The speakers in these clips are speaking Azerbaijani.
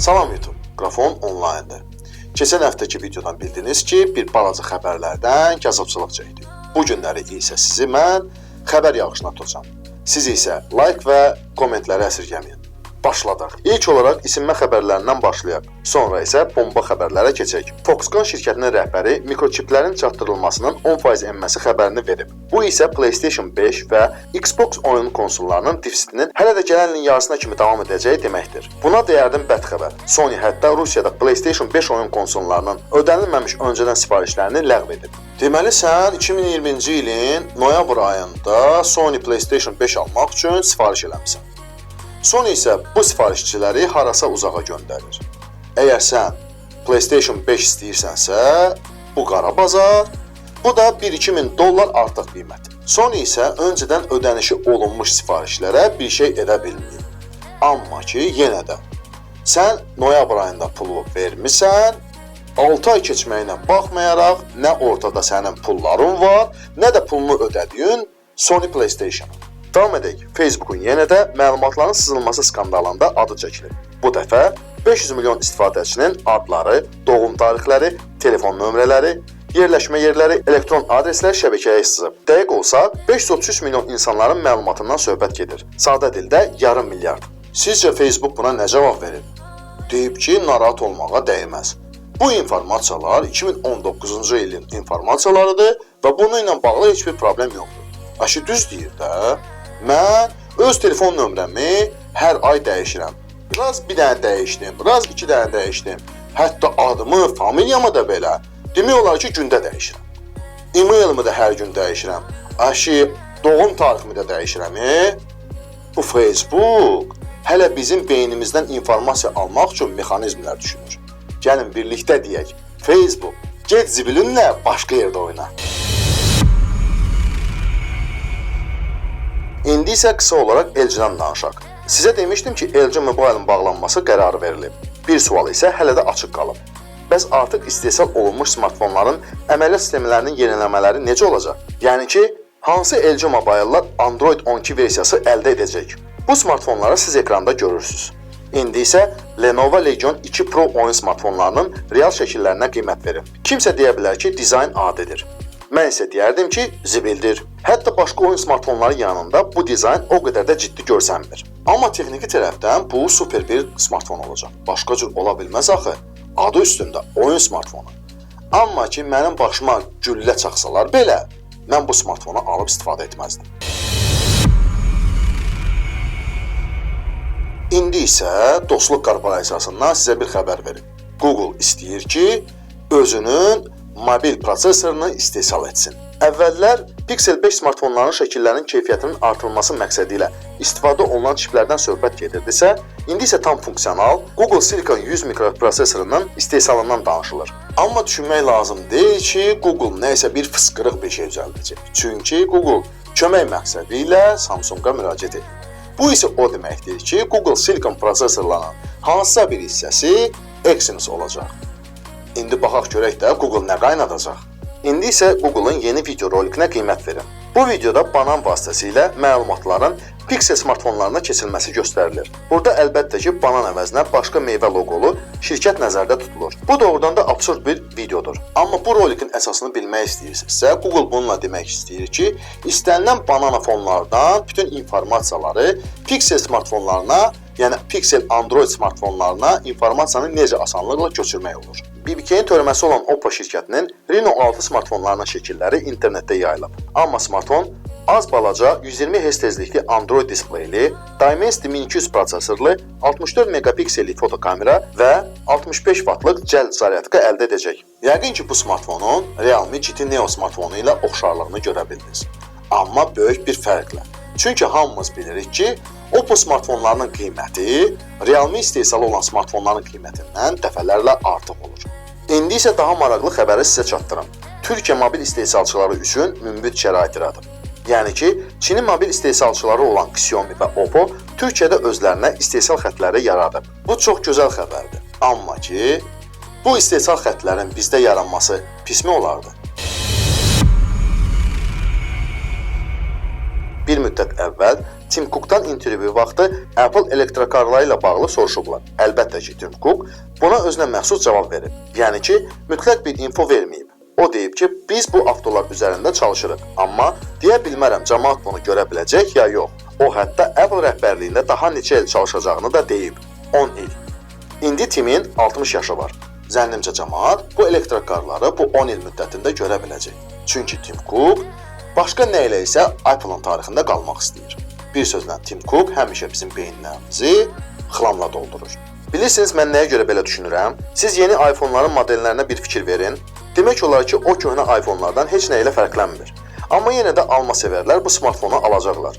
Salam YouTube, Qrafon online'dır. Keçən həftəki videodan bildiniz ki, bir balaca xəbərlərdən kasıbçılıq çəkdik. Bu günləri isə sizi mən xəbər yağışına tutacağam. Siz isə like və kommentləri əsirgəməyin. Başladıq. İlk olaraq isinmə xəbərlərindən başlayaq. Sonra isə bomba xəbərlərə keçək. Foxconn şirkətinin rəhbəri mikroçiplərin çatdırılmasının 10% enməsi xəbərini verib. Bu isə PlayStation 5 və Xbox oyun konsollarının defisitinin hələ də gələn ilin yarısına kimi davam edəcəyi deməkdir. Buna deyərdim bədxəbər. Sony hətta Rusiyada PlayStation 5 oyun konsollarının ödənilməmiş öncədən sifarişlərini ləğv edib. Deməli sən 2020-ci ilin noyabr ayında Sony PlayStation 5 almaq üçün sifariş eləmisən. Sony isə bu sifarişçiləri harasa uzağa göndərir. Əgər sən PlayStation 5 istəyirsənsə, bu qara bazar, bu da 1-2 min dollar artıq qiymət. Sony isə öncədən ödənişi olunmuş sifarişlərə bir şey edə bilmir. Amma ki, yenə də, sən noyabr ayında pulu vermisən, 6 ay keçməyinə baxmayaraq, nə ortada sənin pulların var, nə də pulunu ödədiyin Sony PlayStation. Davam edək. Facebook'un yenə də məlumatların sızılması skandalında adı çəkilir. Bu dəfə 500 milyon istifadəçinin adları, doğum tarixləri, telefon nömrələri, yerləşmə yerləri, elektron adreslər şəbəkəyə sızıb. Dəqiq olsaq, 533 milyon insanların məlumatından söhbət gedir. Sadə dildə yarım milyard. Sizcə Facebook buna nə cavab verir? Deyib ki, narahat olmağa dəyməz. Bu informasiyalar 2019-cu ilin informasiyalarıdır və bununla bağlı heç bir problem yoxdur. Aşı düz deyir də. Mən öz telefon nömrəmi hər ay dəyişirəm. Raz bir dənə dəyişdim, raz 2 dənə dəyişdim. Hətta adımı, familiyamı da belə. Demək olar ki, gündə dəyişirəm. E-mailimi də hər gün dəyişirəm. Aşı doğum tariximi də dəyişirəm. Bu Facebook hələ bizim beynimizdən informasiya almaq üçün mexanizmlər düşünür. Gəlin birlikdə deyək. Facebook, get zibilinlə başqa yerdə oyna. İndi isə qısa olaraq LG-dən danışaq. Sizə demişdim ki, LG Mobile'ın bağlanması qərarı verilib. Bir sual isə hələ də açıq qalıb. Bəs artıq istehsal olunmuş smartfonların əməliyyat sistemlərinin yeniləmələri necə olacaq? Yəni ki, hansı LG Mobile'lar Android 12 versiyası əldə edəcək? Bu smartfonları siz ekranda görürsünüz. İndi isə Lenovo Legion 2 Pro oyun smartfonlarının real şəkillərinə qiymət verib. Kimsə deyə bilər ki, dizayn adidir. Mən isə deyərdim ki, zibildir. Hətta başqa oyun smartfonları yanında bu dizayn o qədər də ciddi görsənmir. Amma texniki tərəfdən bu super bir smartfon olacaq. Başqa cür ola bilməz axı. Adı üstündə oyun smartfonu. Amma ki, mənim başıma güllə çaxsalar belə, mən bu smartfonu alıb istifadə etməzdim. İndi isə Dostluq Korporasiyasından sizə bir xəbər verim. Google istəyir ki, özünün mobil prosesorunu istehsal etsin. Əvvəllər Pixel 5 smartfonların şəkillərinin keyfiyyətinin artırılması məqsədi ilə istifadə olunan çiplərdən söhbət gedirdisə, indi isə tam funksional Google Silicon 100 mikroprosesorunun istehsalından danışılır. Amma düşünmək lazım deyil ki, Google nəsə bir fısqırıq bir şey düzəldəcək. Çünki Google kömək məqsədi ilə Samsung'a müraciət edir. Bu isə o deməkdir ki, Google Silicon prosesorlarının hansısa bir hissəsi Exynos olacaq. İndi baxaq görək də Google nə qaynadacaq. İndi isə Google'ın yeni video rolikinə qiymət verin. Bu videoda banan vasitəsilə məlumatların Pixel smartfonlarına keçirilməsi göstərilir. Burada əlbəttə ki, banan əvəzinə başqa meyvə loqolu şirkət nəzərdə tutulur. Bu doğrudan da absurd bir videodur. Amma bu rolikin əsasını bilmək istəyirsinizsə, Google bununla demək istəyir ki, istənilən banana fonlardan bütün informasiyaları Pixel smartfonlarına, yəni Pixel Android smartfonlarına informasiyanı necə asanlıqla köçürmək olur. BBK-nin törəməsi olan Oppo şirkətinin Reno 6 smartfonlarının şəkilləri internetdə yayılıb. Amma smartfon az balaca 120 Hz tezlikli Android displeyli, Dimensity 1200 prosesorlu, 64 megapiksellik fotokamera və 65 W'lıq cəld zaryadka əldə edəcək. Yəqin ki, bu smartfonun Realme GT Neo smartfonu ilə oxşarlığını görə bildiniz. Amma böyük bir fərqlə. Çünki hamımız bilirik ki, Oppo smartfonlarının qiyməti Realme istehsalı olan smartfonların qiymətindən dəfələrlə artıq olur. İndi isə daha maraqlı xəbəri sizə çatdırım. Türkiyə mobil istehsalçıları üçün münbit şərait yaradıb. Yəni ki, Çinin mobil istehsalçıları olan Xiaomi və Oppo Türkiyədə özlərinə istehsal xətləri yaradıb. Bu çox gözəl xəbərdir. Amma ki, bu istehsal xətlərin bizdə yaranması pismi olardı? Bir müddət əvvəl Tim Cook'dan intervyu vaxtı Apple elektrokarları ilə bağlı soruşublar. Əlbəttə ki, Tim Cook buna özünə məxsus cavab verib. Yəni ki, mütləq bir info verməyib. O deyib ki, biz bu avtolar üzərində çalışırıq, amma deyə bilmərəm cəmaət bunu görə biləcək ya yox. O hətta Apple rəhbərliyində daha neçə il çalışacağını da deyib. 10 il. İndi Timin 60 yaşı var. Zənnimcə cəmaət bu elektrokarları bu 10 il müddətində görə biləcək. Çünki Tim Cook başqa nə ilə isə Apple-ın tarixində qalmaq istəyir. Bir sözlə Tim Cook həmişə bizim beyinlərimizi xlamla doldurur. Bilirsiniz, mən nəyə görə belə düşünürəm? Siz yeni iPhone-ların modellərinə bir fikir verin. Demək olar ki, o köhnə iPhone-lardan heç nə ilə fərqlənmir. Amma yenə də alma sevərlər bu smartfonu alacaqlar.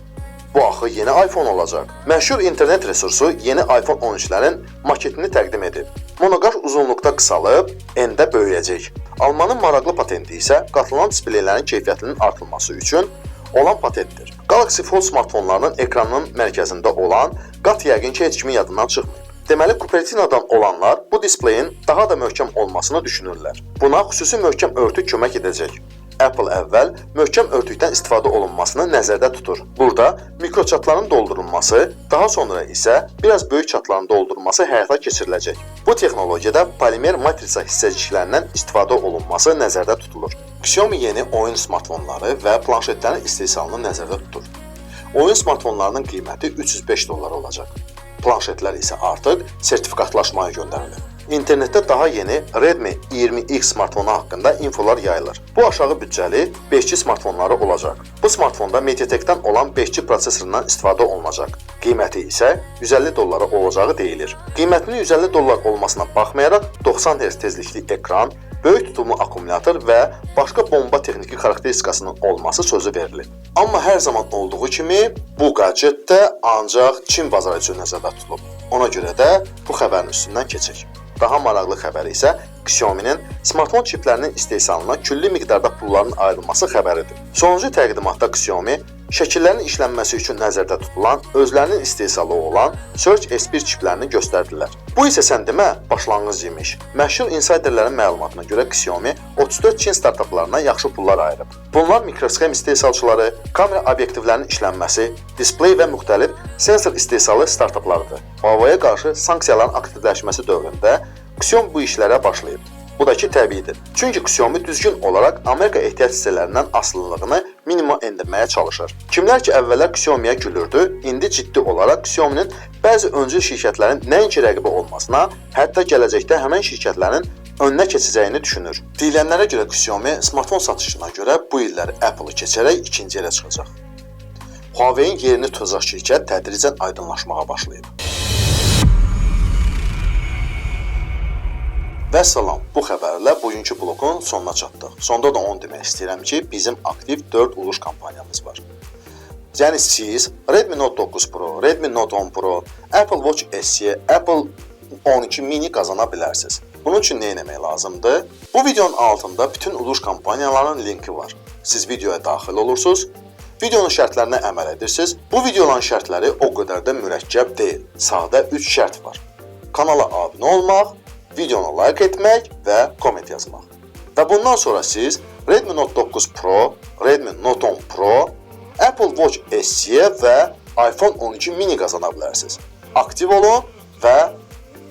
Bu axı yeni iPhone olacaq. Məşhur internet resursu yeni iPhone 13-lərin maketini təqdim edib. Monoqaş uzunluqda qısalıb, endə böyüyəcək. Almanın maraqlı patenti isə qatılan displeylərin keyfiyyətinin artırılması üçün olan patentdir. Galaxy Fold smartfonlarının ekranının mərkəzində olan qat yəqin ki, heç kimin yadından çıxmır. Deməli, Cupertino'dan olanlar bu displeyin daha da möhkəm olmasını düşünürlər. Buna xüsusi möhkəm örtük kömək edəcək. Apple əvvəl möhkəm örtükdən istifadə olunmasını nəzərdə tutur. Burada mikroçatların doldurulması, daha sonra isə biraz böyük çatların doldurulması həyata keçiriləcək. Bu texnologiyada polimer matrisa hissəciklərindən istifadə olunması nəzərdə tutulur. Xiaomi yeni oyun smartfonları və planşetlərin istehsalını nəzərdə tutur. Oyun smartfonlarının qiyməti $305 olacaq. Planşetlər isə artıq sertifikatlaşmaya göndərilir. İnternetdə daha yeni Redmi 20X smartfonu haqqında infolar yayılır. Bu aşağı büdcəli 5G smartfonları olacaq. Bu smartfonda MediaTek-dən olan 5G prosesorundan istifadə olunacaq. Qiyməti isə $150 olacağı deyilir. Qiymətinin $150 olmasına baxmayaraq 90 Hz tezlikli ekran, böyük tutumlu akkumulyator və başqa bomba texniki xarakteristikasının olması sözü verilir. Amma hər zaman olduğu kimi bu gadjet də ancaq Çin bazarı üçün nəzərdə tutulub. Ona görə də bu xəbərin üstündən keçək. Daha maraqlı xəbəri isə Xiaomi'nin smartfon çiplərinin istehsalına külli miqdarda pulların ayrılması xəbəridir. Sonuncu təqdimatda Xiaomi şəkillərin işlənməsi üçün nəzərdə tutulan, özlərinin istehsalı olan Surge S1 çiplərini göstərdilər. Bu isə sən demə, başlanğıc imiş. Məşhur insiderlərin məlumatına görə Xiaomi 34 Çin startaplarına yaxşı pullar ayırıb. Bunlar mikrosxem istehsalçıları, kamera obyektivlərinin işlənməsi, displey və müxtəlif sensor istehsalı startaplarıdır. Huawei'yə qarşı sanksiyaların aktivləşməsi dövründə Xiaomi bu işlərə başlayıb. Bu da ki, təbiidir. Çünki Xiaomi düzgün olaraq Amerika ehtiyat hissələrindən asılılığını minimuma endirməyə çalışır. Kimlər ki, əvvəllər Xiaomi'yə gülürdü, indi ciddi olaraq Xiaomi'nin bəzi öncül şirkətlərin nəinki rəqibi olmasına, hətta gələcəkdə həmən şirkətlərin önünə keçəcəyini düşünür. Deyilənlərə görə Xiaomi smartfon satışına görə bu illəri Apple-ı keçərək ikinci yerə çıxacaq. Huawei'in yerini tutacaq şirkət tədricən aydınlaşmağa başlayıb. Və salam, bu xəbərlə bugünkü blokun sonuna çatdıq. Sonda da onu demək istəyirəm ki, bizim aktiv 4 uluş kampaniyamız var. Yəni siz Redmi Note 9 Pro, Redmi Note 10 Pro, Apple Watch SE, Apple 12 mini qazana bilərsiniz. Bunun üçün nə etmək lazımdır? Bu videonun altında bütün uluş kampaniyaların linki var. Siz videoya daxil olursunuz, videonun şərtlərinə əməl edirsiniz. Bu videoların şərtləri o qədər də mürəkkəb deyil. Sadə 3 şərt var. Kanala abunə olmaq, videonu like etmək və komment yazmaq. Və bundan sonra siz Redmi Note 9 Pro, Redmi Note 10 Pro, Apple Watch SE və iPhone 12 mini qazana bilərsiniz. Aktiv olun və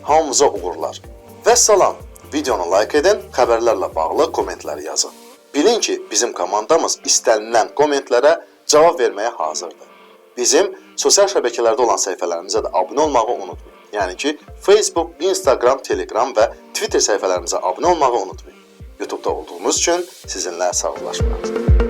hamımıza uğurlar. Və salam, videonu like edin, xəbərlərlə bağlı kommentləri yazın. Bilin ki, bizim komandamız istənilən kommentlərə cavab verməyə hazırdır. Bizim sosial şəbəkələrdə olan səhifələrimizə də abunə olmağı unutmayın. Yəni ki, Facebook, Instagram, Telegram və Twitter səhifələrimizə abunə olmağı unutmayın. YouTube'da olduğumuz üçün sizinlə sağollaşmıram.